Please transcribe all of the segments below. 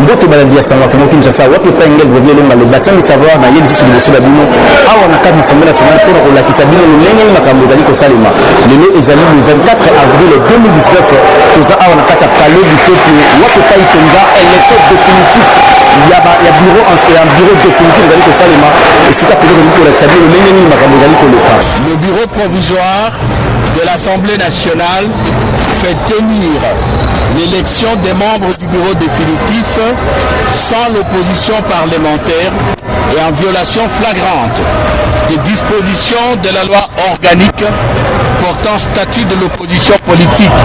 mbote balandi ya sanga Congo Kinshasa wapi pa ngel revient le malo basami savoir na yeli sur le dossier babino awa na kati Assemblée nationale pour kolakisa bino lolenge ni makambo ezali kosalema lelo ezali le 24 avril 2019 toza awa na kati ya palais du peuple wapi pa ipenza élection définitive ya bureau en bureau définitif ezali kosalema esika peut-être ko kolakisa bino lolenge ni makambo ezali koleka. Le bureau provisoire de l'Assemblée nationale fait tenir l'élection des membres du bureau définitif sans l'opposition parlementaire et en violation flagrante des dispositions de la loi organique portant statut de l'opposition politique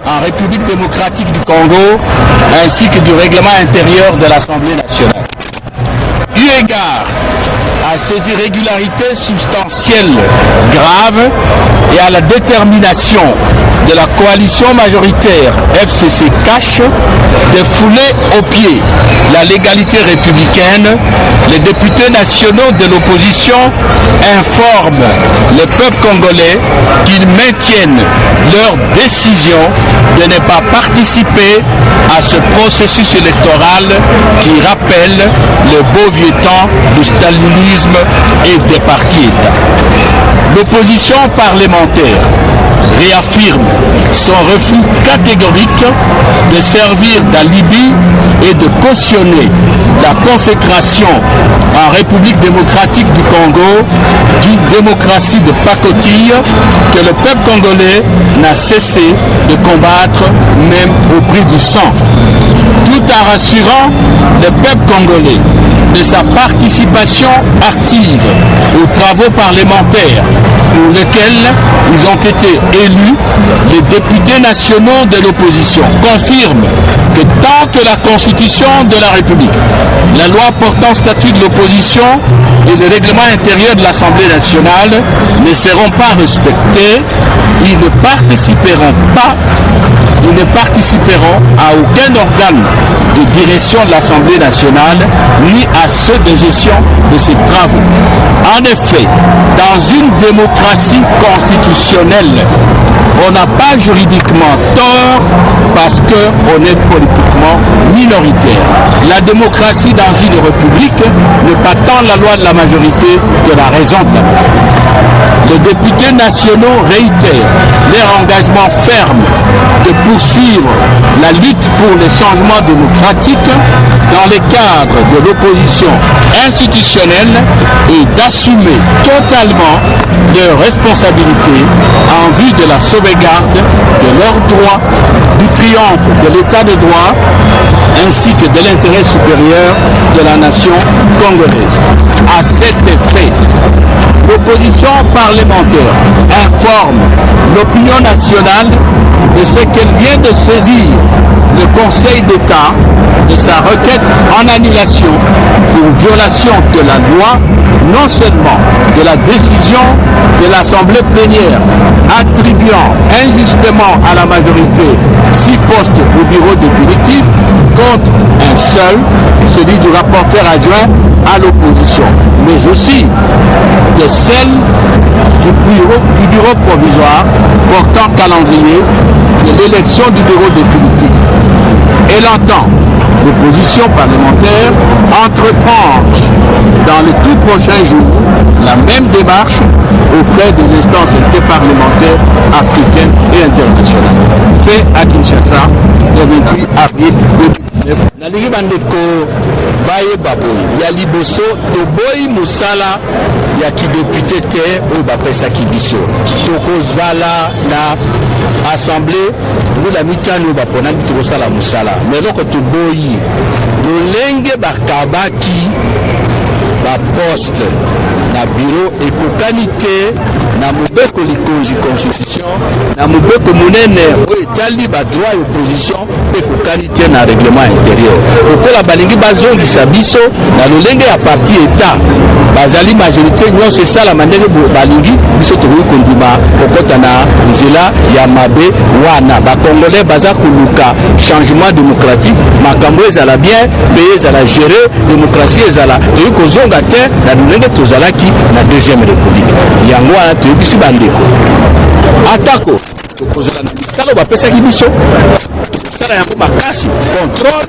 en République démocratique du Congo ainsi que du règlement intérieur de l'Assemblée nationale. Eu égard à ces irrégularités substantielles graves et à la détermination de la coalition majoritaire FCC-CACH de fouler au pied la légalité républicaine, les députés nationaux de l'opposition informent le peuple congolais qu'ils maintiennent leur décision de ne pas participer à ce processus électoral qui rappelle le beau vieux temps du stalinisme et des partis-États. L'opposition parlementaire réaffirme son refus catégorique de servir d'alibi et de cautionner la consécration en République démocratique du Congo d'une démocratie de pacotille que le peuple congolais n'a cessé de combattre même au prix du sang, tout en rassurant le peuple congolais de sa participation active aux travaux parlementaires pour lesquels ils ont été élus. Les députés nationaux de l'opposition confirment que tant que la Constitution de la République, la loi portant statut de l'opposition et le règlement intérieur de l'Assemblée nationale ne seront pas respectés, ils ne participeront à aucun organe de direction de l'Assemblée nationale ni à ceux de gestion de ces travaux. En effet, dans une démocratie constitutionnelle, on n'a pas juridiquement tort parce qu'on est politiquement minoritaire. La démocratie dans une république n'est pas tant la loi de la majorité que la raison de la majorité. Les députés nationaux réitèrent leur engagement ferme de poursuivre la lutte pour les changements démocratiques dans le cadre de l'opposition institutionnelle et d'assumer totalement leurs responsabilités en vue de la sauvegarde de leurs droits, du triomphe de l'état de droit ainsi que de l'intérêt supérieur de la nation congolaise. À cet effet, l'opposition parlementaire informe l'opinion nationale de ce qu'elle vient de saisir le Conseil d'État de sa requête en annulation pour violation de la loi, non seulement de la décision de l'Assemblée plénière attribuant injustement à la majorité 6 postes au bureau définitif contre un seul, celui du rapporteur adjoint à l'opposition, mais aussi de celle du bureau provisoire portant calendrier de l'élection du bureau définitif. Elle entend l'opposition parlementaire entreprendre dans les tout prochains jours la même démarche auprès des instances interparlementaires africaines et internationales. Fait à Kinshasa le 28 avril 2019. Nalingi bandeko baye baboyi ya liboso toboyi musala ya kidepute te oyo bapesaki biso tokozala na assemblée mbula mitano oyo baponaki tokosala musala me eloko toboyi lolenge bakabaki baposte na bureau ekokani te na mobeko likonzi constitution na mobeko monene oyo etali badroit ya opposition mpe ekokani te na règlement intérieur okola balingi bazongisa biso na lolenge ya parti état bazali majorité nyonso esalama ndenge balingi biso tokoki kondima kokɔta na nzela ya mabe wana bakongolais baza koluka changement démocratique makambo ezala bien pays ezala gérer démocratie ezala tokoki kozonga te na ndenge tozalaki na deuxième république yango wana toyebisi bandeko atako tokozala na misala bapesaki biso kosala yango makasi contrôle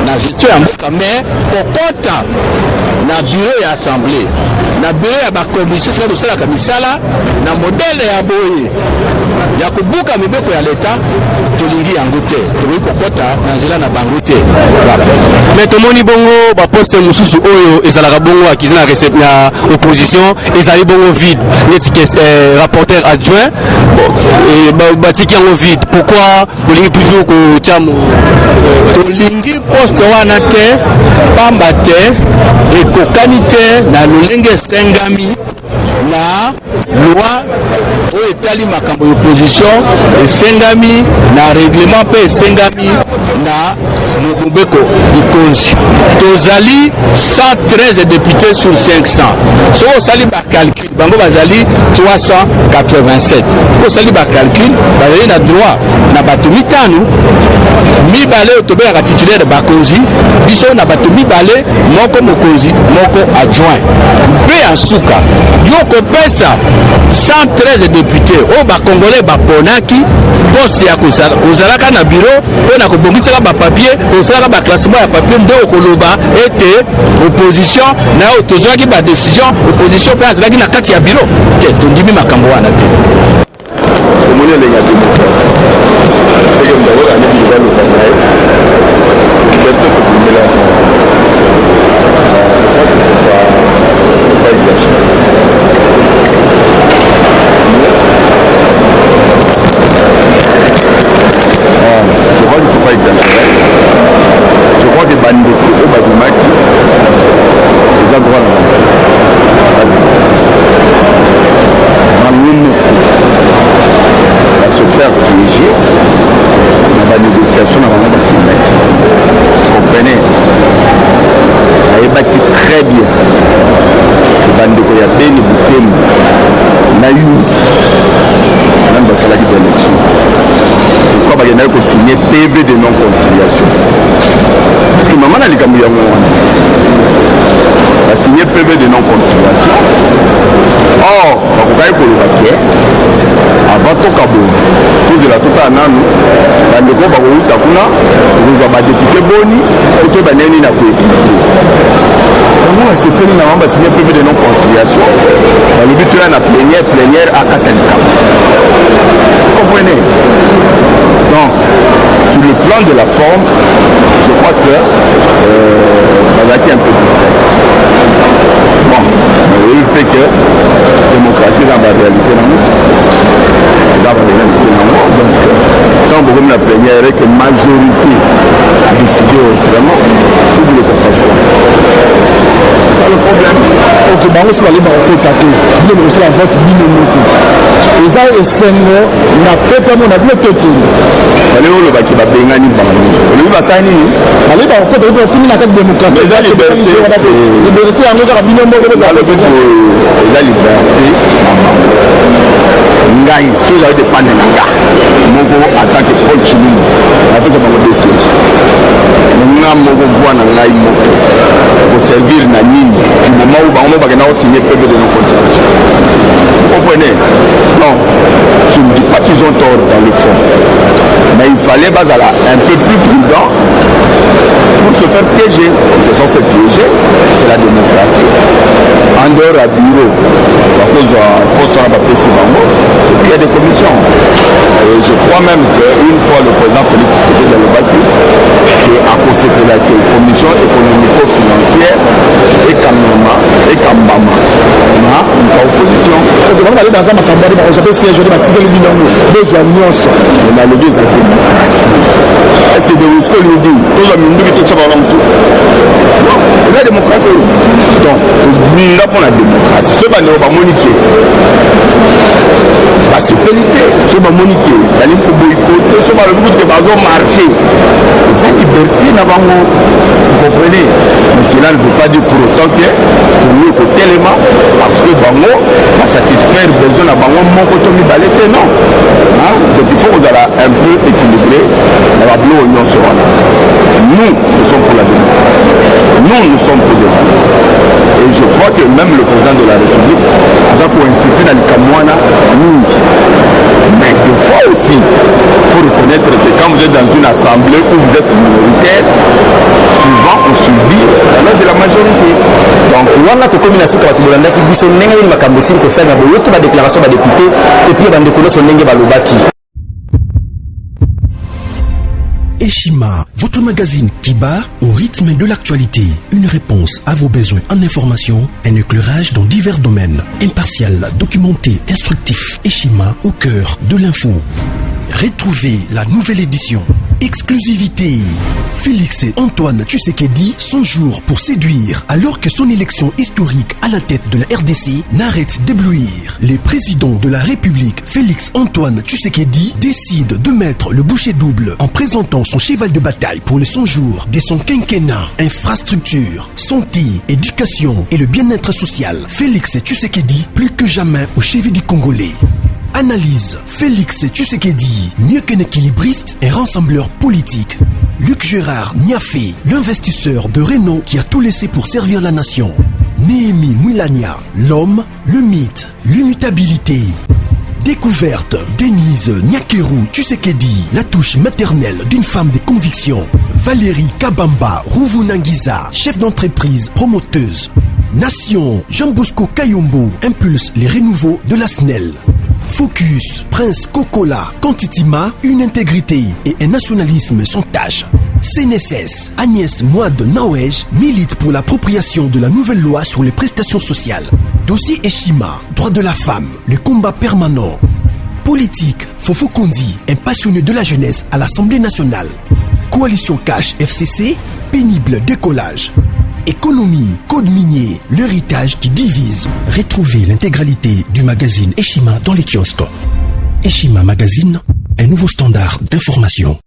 na gestion ya mboka mais kokota na bureau ya assemblée na bureau ya bakomission sika tosalaka misala na modele ya boye ya kobuka mibeko ya leta tolingi yango te tokoki kokota na nzela na bango te voilà. Mais tomoni bongo baposte mosusu oyo ezalaka bongo akizi na opposition ezali bongo vide neti rapporteur adjoint batiki yango vide pourquoi bolingi toujours kotia tolingi poste wana te pamba te ekokani te na lolenge esengami na loi oyo etali makambo ya opposition esengami na règlement mpe esengami na mobeko likonzi tozali 113 députés sur 500 soki osali bacalcul bango bazali 387 soki osali bacalcul bazali na droit na bato mitano mibale oyo tobengaka titulaire bakonzi biso na bato mibale moko mokonzi moko adjoint mpe ya suka yo kopesa 113 députés oyo bakongolais baponaki poste ya kozalaka na bureau mpo na kobongisaka bapapier kosalaka baklassement ya papier nde okoloba ete opposition na oyo tozwaki badécision opposition mpe azalaki na kati ya bureau te tondimi makambo wana te Je crois qu'il ne faut pas exagérer. Je crois que Bandeko au Badumaki, les endroits va se faire piéger dans la négociation dans la kilomètre. Vous comprenez? Elle est battue très bien. Bandeko ya Beni Boutem n'a eu même dans la d'élection. Pourquoi il y a signé PV de non-conciliation? Parce que maman a les Gamouyaouan a signé PV de non-conciliation. Or, on va pour le paquet avant tout Cabo. Tous les tout à Nanou, dans le groupe à Takuna, vous avez député Boni, et tout le monde a coéquilibré. On a signé PV de non-conciliation. Dans le but de la plénière à Katalika. Vous comprenez? Donc, sur le plan de la forme, je crois que Bazaki est un peu distrait. Bon, mais oui, il fait que la démocratie est dans la réalité. Donc, quand vous avez la plénière avec une majorité à décider autrement, vous voulez qu'on fasse quoi? C'est ça le problème. Ok, bah on se va aller dans le côté. Nous allons la vote binomoko. Et ça, n'a pas de mon avis. Il fallait que le bac va bien gagner. Le va s'annuler. Allez, bah on peut dire que la démocratie. Les liberté en notre binomoko. Les liberté. Ngai, si vous avez des pannes de Nanga, Mogo en tant que Paul Chimini, après ça va vous décider. Nous avons voix dans Ngai Mogo pour servir Nanine du moment où on va signer PV de non-conciliation. Vous comprenez? Non, je ne dis pas qu'ils ont tort dans le fond, mais il fallait un peu plus prudent pour se faire piéger. Ils se sont fait piéger, c'est la démocratie. En dehors à bureau, à cause de la papier et puis il y a des commissions. Et je crois même qu'une fois le président Félix Tshisekedi dans le bâti, à cause de la commission économico-financière et Kamama et Kambama, on a une opposition. On va aller dans un macambari, on va siège de Matigé Libinango, besoin de Nyonso. On a le de la démocratie. Est-ce que de Rousseau lui dit, tout le monde qui est non, c'est la démocratie. Donc, nous avons la démocratie. Ce n'est pas moniqué. La sécurité, ce n'est pas moniqué. Il y a une boycotter, ce n'est pas le but de marcher. C'est la liberté, vous comprenez? Mais cela ne veut pas dire pour autant que nous écoutons tellement parce que Bango va satisfaire les besoins à Bango, mon côté balète, non. Donc il faut que vous allez un peu équilibrer la bloc union sur la. Nous sommes pour la démocratie. Nous sommes pour les valeurs. Et je crois que même le président de la République va pour insister dans le Kamwana, mais des fois aussi, il faut reconnaître que quand vous êtes dans une assemblée où vous êtes minoritaire, souvent on subit alors de la majorité. Donc wana tokomi na sika bato bolandaki biso ndenge nini makambo esili kosalela boyoki badéclaration badepute epui bandeko nyonso ndenge balobaki. Eshima, votre magazine qui bat au rythme de l'actualité. Une réponse à vos besoins en information, un éclairage dans divers domaines. Impartial, documenté, instructif. Eshima au cœur de l'info. Retrouvez la nouvelle édition. Exclusivité. Félix Antoine Tshisekedi, son jour pour séduire, alors que son élection historique à la tête de la RDC n'arrête d'éblouir. Le président de la République, Félix Antoine Tshisekedi, décide de mettre le bouchée double en présentant son cheval de bataille pour le 100 jours de son quinquennat. Infrastructure, santé, éducation et le bien-être social. Félix Tshisekedi, plus que jamais au chevet du Congolais. Analyse. Félix Tshisekedi, mieux qu'un équilibriste, un rassembleur politique. Luc Gérard Niafé, l'investisseur de renom qui a tout laissé pour servir la nation. Néhémie Moulania, l'homme, le mythe, l'immutabilité. Découverte. Denise Nyakeru Tshisekedi, la touche maternelle d'une femme de conviction. Valérie Kabamba Rouvounangiza, chef d'entreprise promoteuse. Nation. Jean Bosco Kayombo impulse les renouveaux de la SNEL. Focus, Prince Kokola, Kantitima, une intégrité et un nationalisme sans tâche. CNSS, Agnès Mouad Nawej milite pour l'appropriation de la nouvelle loi sur les prestations sociales. Dossier Eshima, droit de la femme, le combat permanent. Politique, Fofo Kondi, un passionné de la jeunesse à l'Assemblée nationale. Coalition Cash FCC, pénible décollage. Économie, code minier, l'héritage qui divise. Retrouvez l'intégralité du magazine Eshima dans les kiosques. Eshima Magazine, un nouveau standard d'information.